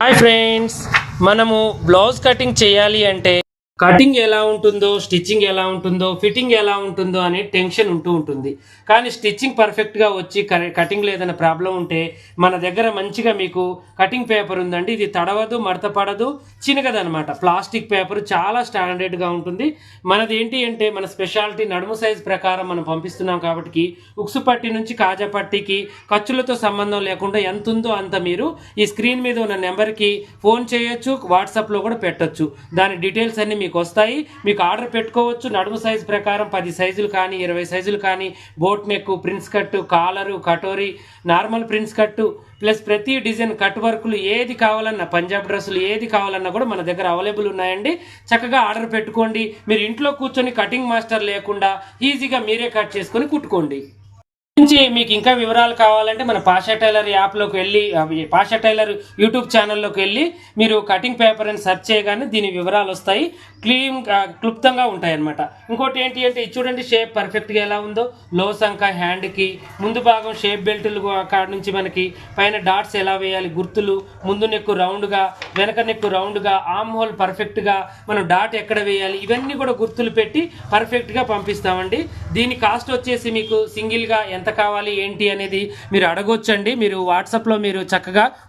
Hi friends, మనము blouse cutting చేయాలి అంటే కటింగ్ ఎలా ఉంటుందో, స్టిచ్చింగ్ ఎలా ఉంటుందో, ఫిట్టింగ్ ఎలా ఉంటుందో అనే టెన్షన్ ఉంటుంది. కానీ స్టిచ్చింగ్ పర్ఫెక్ట్గా వచ్చి కటింగ్లో ఏదైనా ప్రాబ్లం ఉంటే మన దగ్గర మంచిగా మీకు కటింగ్ పేపర్ ఉందండి. ఇది తడవదు, మడత పడదు, చినగదనమాట. ప్లాస్టిక్ పేపర్ చాలా స్టాండర్డ్గా ఉంటుంది. మనది ఏంటి అంటే మన స్పెషాలిటీ నడుము సైజ్ ప్రకారం మనం పంపిస్తున్నాం కాబట్టి ఉక్సు పట్టి నుంచి కాజా పట్టికి ఖర్చులతో సంబంధం లేకుండా ఎంత ఉందో అంత మీరు ఈ స్క్రీన్ మీద ఉన్న నెంబర్కి ఫోన్ చేయొచ్చు, వాట్సాప్లో కూడా పెట్టొచ్చు. దాని డీటెయిల్స్ అన్ని మీకు వస్తాయి. మీకు ఆర్డర్ పెట్టుకోవచ్చు. నడుము సైజు ప్రకారం 10 సైజులు కానీ 20 సైజులు కానీ, బోట్ నెక్, ప్రిన్స్ కట్టు, కాలరు, కటోరీ, నార్మల్ ప్రిన్స్ కట్టు ప్లస్ ప్రతి డిజైన్ కట్ వర్క్లు ఏది కావాలన్నా, పంజాబ్ డ్రెస్సులు ఏది కావాలన్నా కూడా మన దగ్గర అవైలబుల్ ఉన్నాయండి. చక్కగా ఆర్డర్ పెట్టుకోండి. మీరు ఇంట్లో కూర్చొని కటింగ్ మాస్టర్ లేకుండా ఈజీగా మీరే కట్ చేసుకొని కుట్టుకోండి. నుంచి మీకు ఇంకా వివరాలు కావాలంటే మన పాషా టైలర్ యాప్లోకి వెళ్ళి, పాషా టైలర్ యూట్యూబ్ ఛానల్లోకి వెళ్ళి మీరు కటింగ్ పేపర్ అని సెర్చ్ చేయగానే దీని వివరాలు వస్తాయి. క్లుప్తంగా ఉంటాయి అన్నమాట. ఇంకోటి ఏంటి అంటే ఇది చూడండి, షేప్ పర్ఫెక్ట్గా ఎలా ఉందో. లో సంక హ్యాండ్కి ముందు భాగం షేప్ బెల్టులు కాడ నుంచి మనకి పైన డాట్స్ ఎలా వేయాలి, గుర్తులు, ముందు నెక్కు రౌండ్గా, వెనక నెక్కు రౌండ్గా, ఆమ్ హోల్ పర్ఫెక్ట్గా, మనం డాట్ ఎక్కడ వేయాలి, ఇవన్నీ కూడా గుర్తులు పెట్టి పర్ఫెక్ట్గా పంపిస్తామండి. దీని కాస్ట్ వచ్చేసి మీకు సింగిల్గా ఎంత కావాలి ఏంటి అనేది మీరు అడగొచ్చండి. మీరు వాట్సాప్లో మీరు చక్కగా